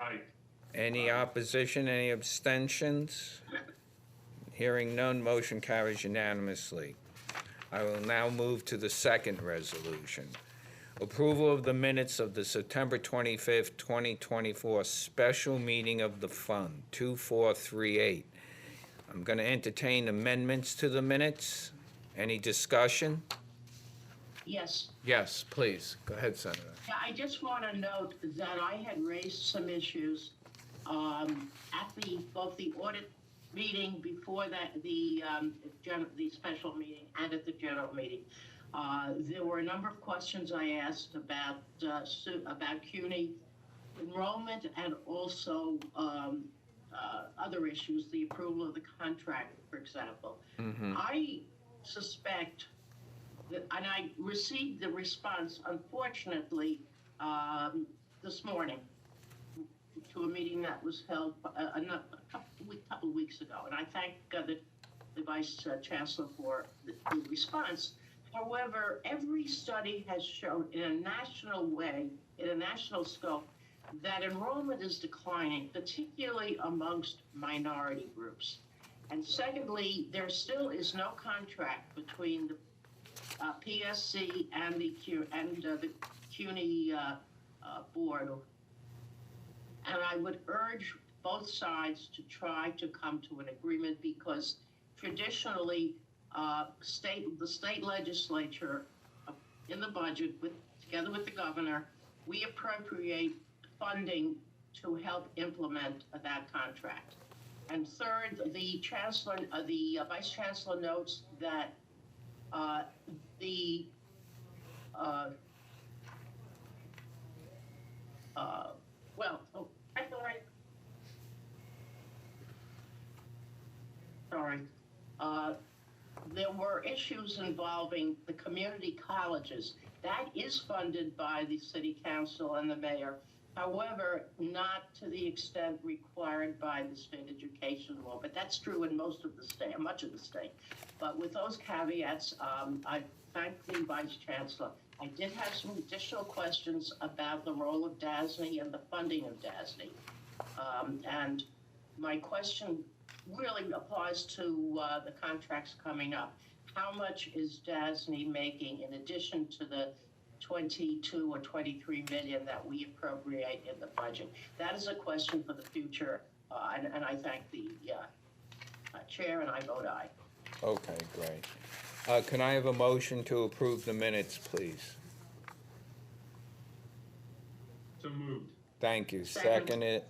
Aye. Any opposition, any abstentions? Hearing none, motion carries unanimously. I will now move to the second resolution. Approval of the minutes of the September 25th, 2024 special meeting of the fund, 2438. I'm going to entertain amendments to the minutes. Any discussion? Yes. Yes, please. Go ahead, Senator. Yeah, I just want to note that I had raised some issues at both the audit meeting before that, the special meeting, and at the general meeting. There were a number of questions I asked about CUNY enrollment and also other issues, the approval of the contract, for example. I suspect that, and I received the response, unfortunately, this morning to a meeting that was held a couple of weeks ago. And I thank the Vice Chancellor for the response. However, every study has shown in a national way, in a national scope, that enrollment is declining, particularly amongst minority groups. And secondly, there still is no contract between the PSC and the CUNY board. And I would urge both sides to try to come to an agreement, because traditionally, the state legislature in the budget, together with the governor, we appropriate funding to help implement that contract. And third, the Vice Chancellor notes that there were issues involving the community colleges. That is funded by the city council and the mayor. However, not to the extent required by the state education law, but that's true in much of the state. But with those caveats, I thank the Vice Chancellor. I did have some additional questions about the role of DASNY and the funding of DASNY. And my question really applies to the contracts coming up. How much is DASNY making in addition to the 22 or 23 million that we appropriate in the budget? That is a question for the future, and I thank the chair, and I vote aye. Okay, great. Can I have a motion to approve the minutes, please? So moved. Thank you. Second. Second it.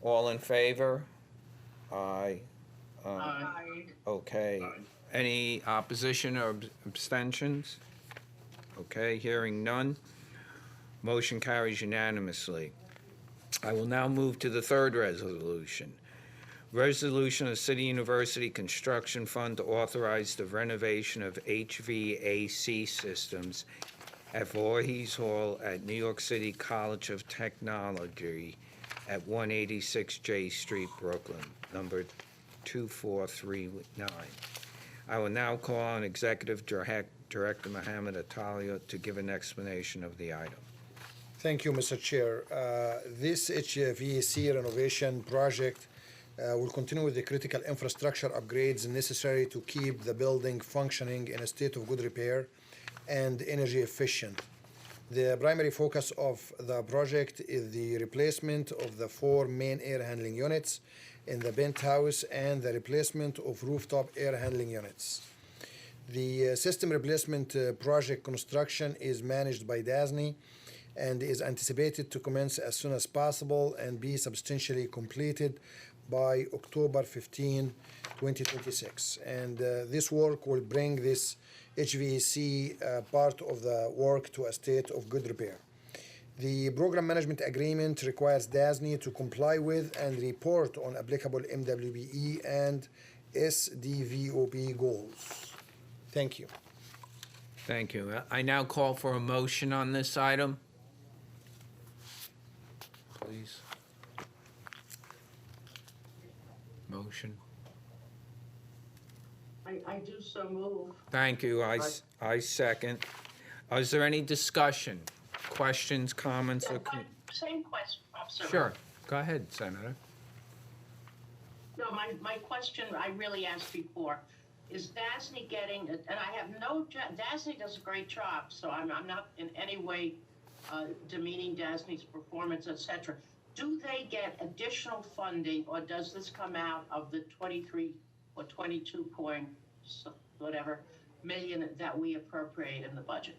All in favor? Aye. Aye. Okay. Aye. Any opposition or abstentions? Okay, hearing none. Motion carries unanimously. I will now move to the third resolution. Resolution of City University Construction Fund to authorize the renovation of HVAC systems at Voorhees Hall at New York City College of Technology at 186 J Street, Brooklyn, number 2439. I will now call on Executive Director Mohammed Atalia to give an explanation of the item. Thank you, Mr. Chair. This HVAC renovation project will continue with the critical infrastructure upgrades necessary to keep the building functioning in a state of good repair and energy efficient. The primary focus of the project is the replacement of the 4 main air handling units in the penthouse and the replacement of rooftop air handling units. The system replacement project construction is managed by DASNY and is anticipated to commence as soon as possible and be substantially completed by October 15, 2026. And this work will bring this HVAC part of the work to a state of good repair. The program management agreement requires DASNY to comply with and report on applicable MWBE and SDVOP goals. Thank you. Thank you. I now call for a motion on this item. Please. Motion. I do so move. Thank you. I second. Is there any discussion, questions, comments? Same question. observation. Sure. Go ahead, Senator. No, my question I really asked before, is DASNY getting, and I have no, DASNY does a great job, so I'm not in any way demeaning DASNY's performance, et cetera. Do they get additional funding, or does this come out of the 23 or 22 point whatever million that we appropriate in the budget?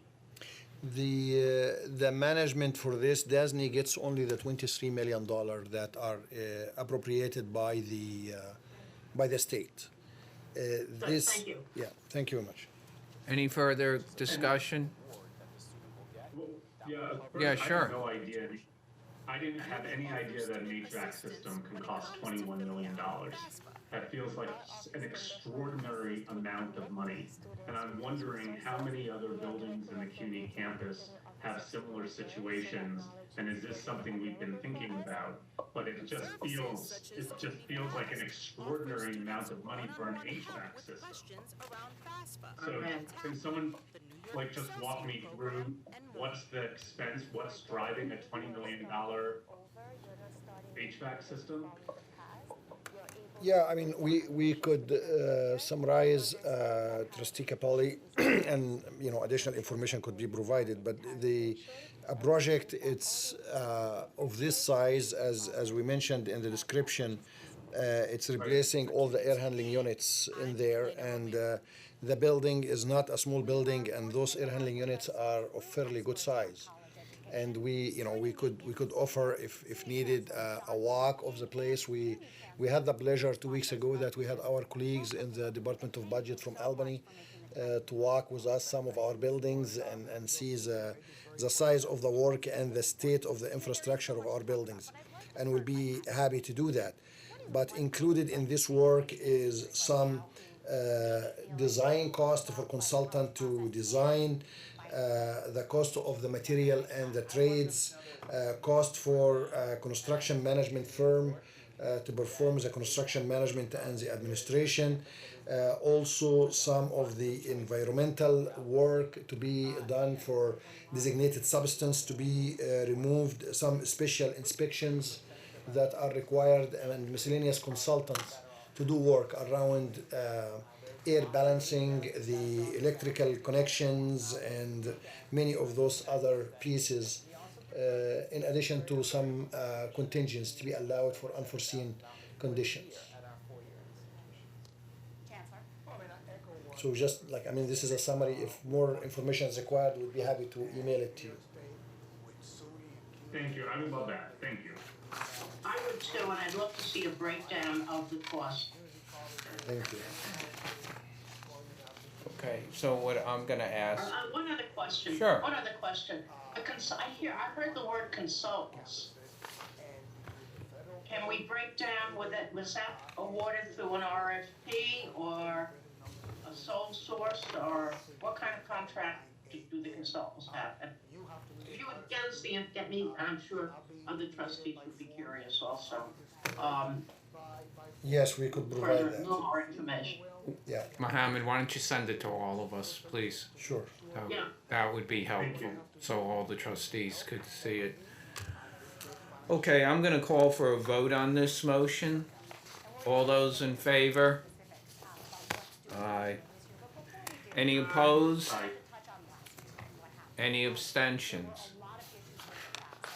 The management for this, DASNY gets only the $23 million that are appropriated by the state. This, thank you. yeah, thank you very much. Any further discussion? Well, yeah, Yeah, first, sure. I had no idea. I didn't have any idea that an HVAC system can cost $21 million. That feels like an extraordinary amount of money. And I'm wondering how many other buildings in the CUNY campus have similar situations, and is this something we've been thinking about? But it just feels like an extraordinary amount of money for an HVAC system. So can someone just walk me through what's the expense, what's driving a $20 million HVAC system? Yeah, I mean, we could summarize, Trustee Capelli, and additional information could be provided. But a project it's of this size, as we mentioned in the description, it's replacing all the air handling units in there, and the building is not a small building, and those air handling units are of fairly good size. And we could offer, if needed, a walk of the place. We had the pleasure 2 weeks ago that we had our colleagues in the Department of Budget from Albany to walk with us some of our buildings and see the size of the work and the state of the infrastructure of our buildings. And we'll be happy to do that. But included in this work is some design cost for consultant to design, the cost of the material and the trades, cost for construction management firm to perform the construction management and the administration. Also some of the environmental work to be done for designated substance to be removed, some special inspections that are required, and miscellaneous consultants to do work around air balancing, the electrical connections, and many of those other pieces, in addition to some contingents to be allowed for unforeseen conditions. So just this is a summary. If more information is required, we'd be happy to email it to you. Thank you. I would love that. Thank you. I would too, and I'd love to see a breakdown of the cost. Thank you. Okay, so what I'm gonna ask, One other question. Sure. One other question. I heard the word consultants. Can we break down, was that awarded through an RFP or a sole source, or what kind of contract do the consultants have? And if you would get me, I'm sure other trustees would be curious also. Yes, we could For provide a that. little more information. Yeah, Mohammed, why don't you send it to all of us, please? sure. Yeah. That would be helpful, you. so all the trustees could see it. Okay, I'm gonna call for a vote on this motion. All those in favor? Aye. Any opposed? Aye. Any abstentions?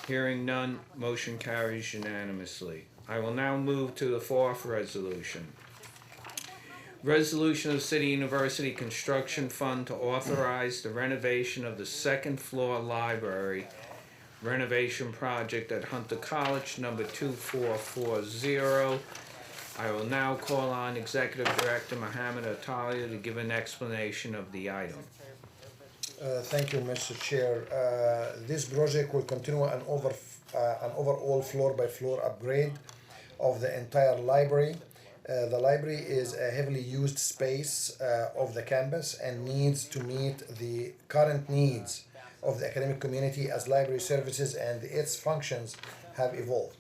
Hearing none, motion carries unanimously. I will now move to the fourth resolution. Resolution of the City University Construction Fund to authorize the renovation of the second floor library renovation project at Hunter College, number 2440. I will now call on Executive Director Mohammed Atalia to give an explanation of the item. Thank you, Mr. Chair. This project will continue an overall floor-by-floor upgrade of the entire library. The library is a heavily used space of the campus and needs to meet the current needs of the academic community as library services and its functions have evolved.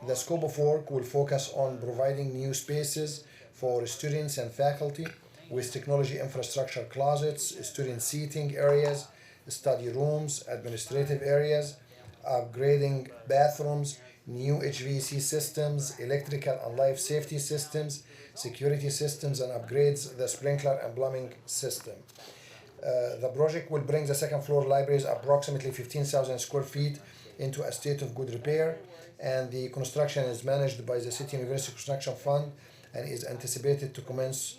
The scope of work will focus on providing new spaces for students and faculty with technology infrastructure closets, student seating areas, study rooms, administrative areas, upgrading bathrooms, new HVAC systems, electrical and life safety systems, security systems, and upgrades the sprinkler and plumbing system. The project will bring the second floor libraries approximately 15,000 square feet into a state of good repair, and the construction is managed by the City University Construction Fund and is anticipated to commence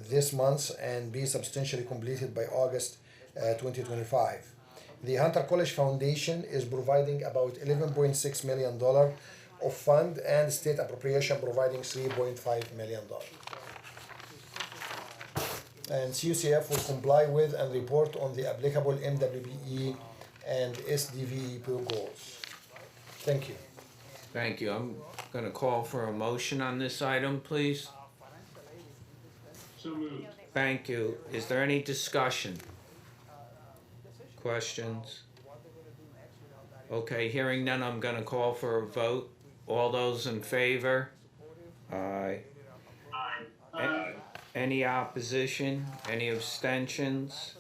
this month and be substantially completed by August 2025. The Hunter College Foundation is providing about $11.6 million of fund and state appropriation providing $3.5 million. And CUCF will comply with and report on the applicable MWBE and SDVE goals. Thank you. Thank you. I'm going to call for a motion on this item, please. So moved. Thank you. Is there any discussion? Questions? Okay, hearing none, I'm going to call for a vote. All those in favor? Aye. Any opposition? Any abstentions?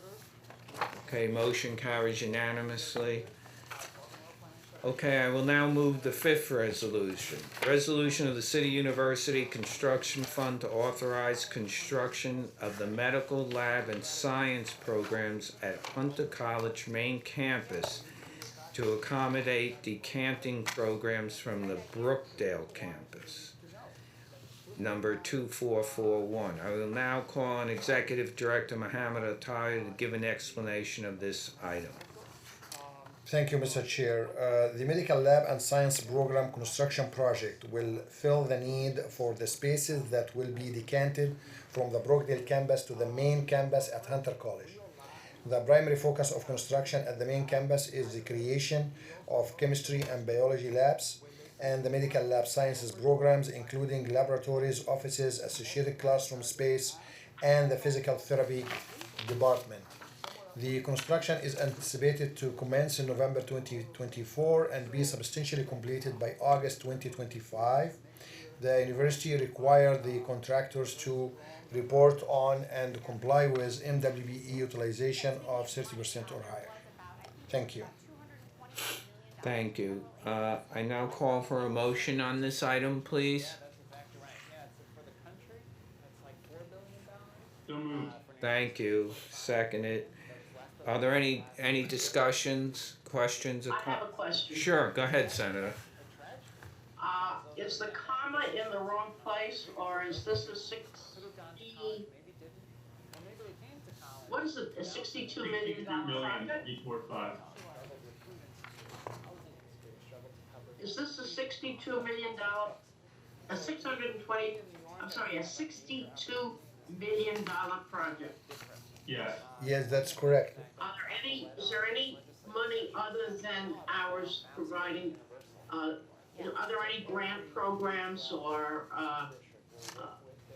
Okay, motion carries unanimously. Okay, I will now move the fifth resolution. Resolution of the City University Construction Fund to authorize construction of the medical lab and science programs at Hunter College main campus to accommodate decanting programs from the Brookdale campus. Number 2441. I will now call on Executive Director Mohammed Attali to give an explanation of this item. Thank you, Mr. Chair. The Medical Lab and Science Program construction project will fill the need for the spaces that will be decanted from the Brookdale campus to the main campus at Hunter College. The primary focus of construction at the main campus is the creation of chemistry and biology labs and the medical lab sciences programs, including laboratories, offices, associated classroom space, and the physical therapy department. The construction is anticipated to commence in November 2024 and be substantially completed by August 2025. The university required the contractors to report on and comply with MWBE utilization of 30% or higher. Thank you. Thank you. I now call for a motion on this item, please. So moved. Thank you. Second it. Are there any discussions, questions? I have a question. Sure, go ahead, Senator. Is the comma in the wrong place, or is this a 60? What is it? A $62 million project? 845. Is this a $62 million? A 620? I'm sorry, a $62 million project. Yes. Yes, that's correct. Is there any money other than ours providing, are there any grant programs or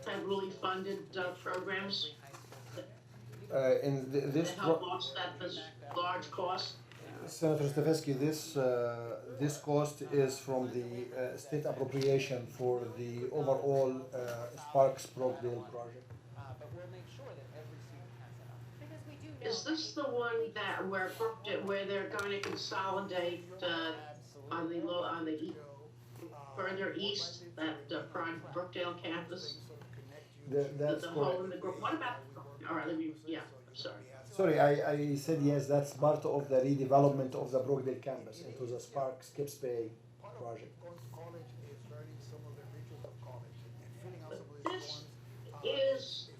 federally funded programs This to help offset this large cost? Senator Stefesky, this cost is from the state appropriation for the overall Sparks Brookdale project. Is this the one that where they're going to consolidate on the further east, that Brookdale campus? That's The hole correct. in the group. What about? All right, I'm sorry. Sorry, I said yes, that's part of the redevelopment of the Brookdale campus into the Sparks Skips Bay project. This is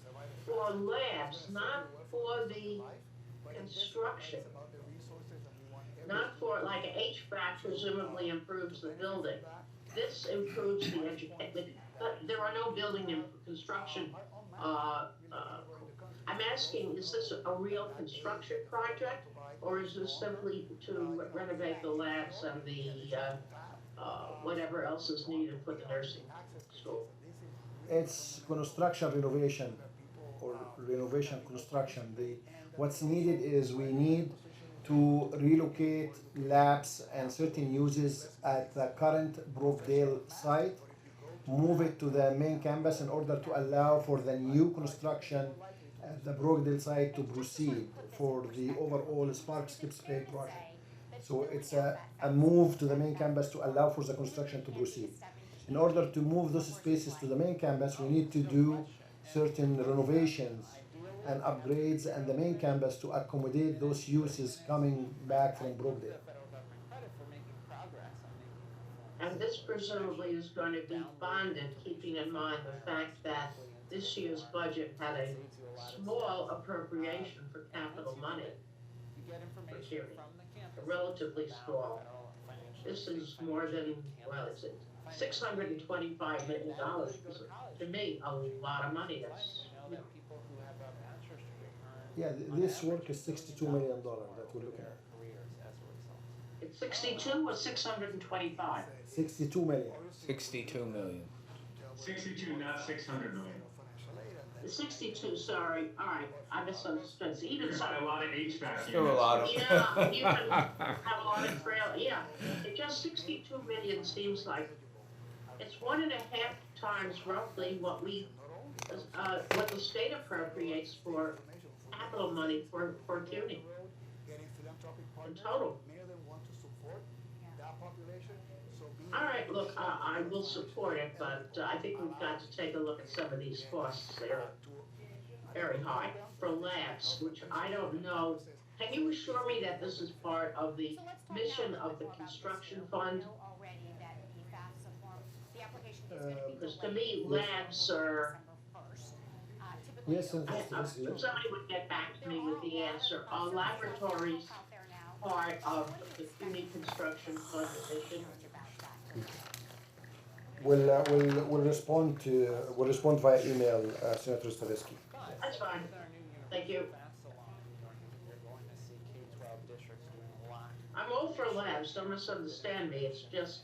for labs, not for the construction. Not for, like, HVAC presumably improves the building. This improves the education. There are no building and construction. I'm asking, is this a real construction project, or is this simply to renovate the labs and the whatever else is needed for the nursing school? It's construction renovation or renovation construction. What's needed is we need to relocate labs and certain uses at the current Brookdale site, move it to the main campus in order to allow for the new construction at the Brookdale site to proceed for the overall Sparks Skips Bay project. So it's a move to the main campus to allow for the construction to proceed. In order to move those spaces to the main campus, we need to do certain renovations and upgrades and the main campus to accommodate those uses coming back from Brookdale. And this presumably is going to be bonded, keeping in mind the fact that this year's budget had a small appropriation for capital money for CUNY, relatively small. This is more than, well, it's $625 million, to me, a lot of money. That's, Yeah, this work is $62 million that we're looking at. it's 62 or 625? 62 million. 62 million. 62, not 600 million. 62, sorry, all right, I misunderstood. So even There's so, a lot of HVAC units. Still a lot of. yeah, you can have a lot of trail, yeah. It just 62 million seems like, it's 1.5 times roughly what what the state appropriates for capital money for CUNY in total. All right, look, I will support it, but I think we've got to take a look at some of these costs. They're very high for labs, which I don't know. Can you assure me that this is part of the mission of the construction fund? Because to me, labs are, Yes, and somebody would get back to me with the answer. Are laboratories part of the CUNY construction fund mission? we'll respond via email, Senator Stavisky. That's fine. Thank you. I'm all for labs, don't misunderstand me. It's just,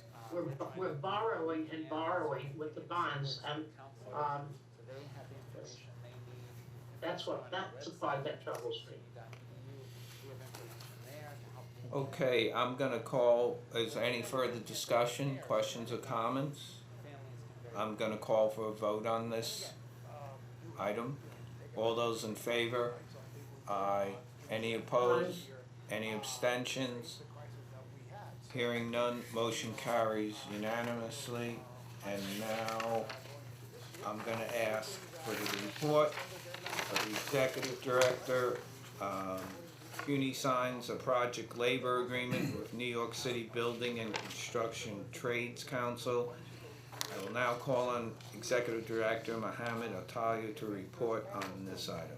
we're borrowing and borrowing with the bonds, and, that's the part that troubles me. Okay, I'm gonna call, is there any further discussion, questions or comments? I'm gonna call for a vote on this item. All those in favor? Aye. Any opposed? Any abstentions? Hearing none, motion carries unanimously. And now, I'm gonna ask for the report of the Executive Director. CUNY signs a project labor agreement with New York City Building and Construction Trades Council. I will now call on Executive Director Mohammed Atalia to report on this item.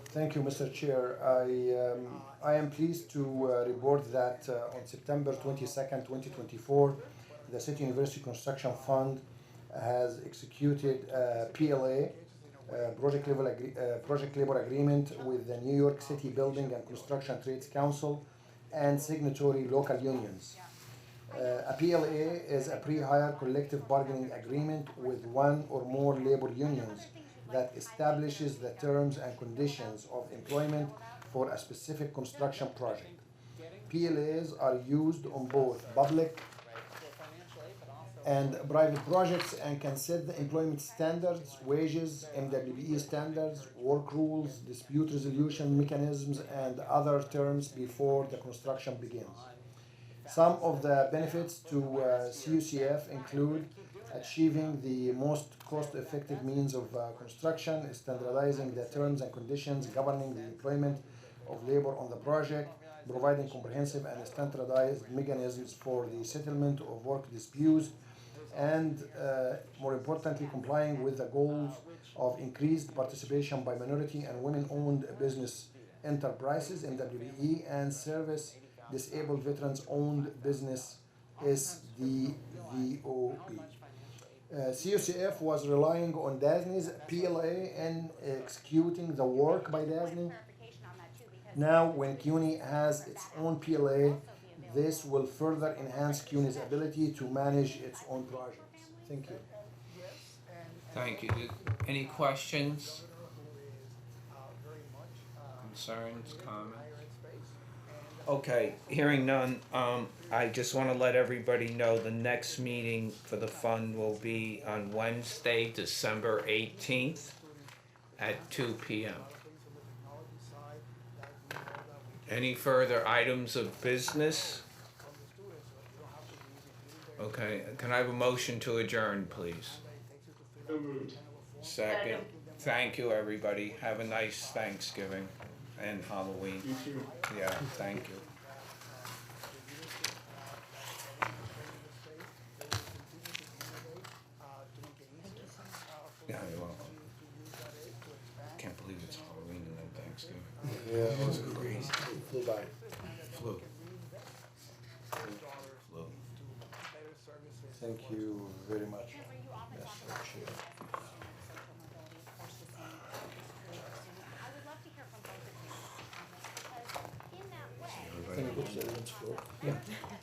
Thank you, Mr. Chair. I am pleased to report that on September 22nd, 2024, the City University Construction Fund has executed a PLA, project labor agreement with the New York City Building and Construction Trades Council and signatory local unions. A PLA is a pre-hire collective bargaining agreement with one or more labor unions that establishes the terms and conditions of employment for a specific construction project. PLAs are used on both public and private projects and can set the employment standards, wages, MWE standards, work rules, dispute resolution mechanisms, and other terms before the construction begins. Some of the benefits to CUCF include achieving the most cost-effective means of construction, standardizing the terms and conditions governing the employment of labor on the project, providing comprehensive and standardized mechanisms for the settlement of work disputes, and more importantly, complying with the goals of increased participation by minority and women-owned business enterprises, MWE, and service disabled veterans-owned business, SDVOB. CUCF was relying on DASNY's PLA and executing the work by DASNY. Now, when CUNY has its own PLA, this will further enhance CUNY's ability to manage its own projects. Thank you. Thank you. Any questions? Concerns, comments? Okay, hearing none, I just want to let everybody know the next meeting for the fund will be on Wednesday, December 18th at 2 p.m. Any further items of business? Okay, can I have a motion to adjourn, please? So moved. Second. Thank you, everybody. Have a nice Thanksgiving and Halloween. You too. Yeah, thank you. Yeah, you're welcome. Can't believe it's Halloween and then Thanksgiving. Yeah, it was crazy. Flew by. Flu. Flu. Thank you very much, Mr. Chair. Everybody. Can you go to the next floor? Yeah.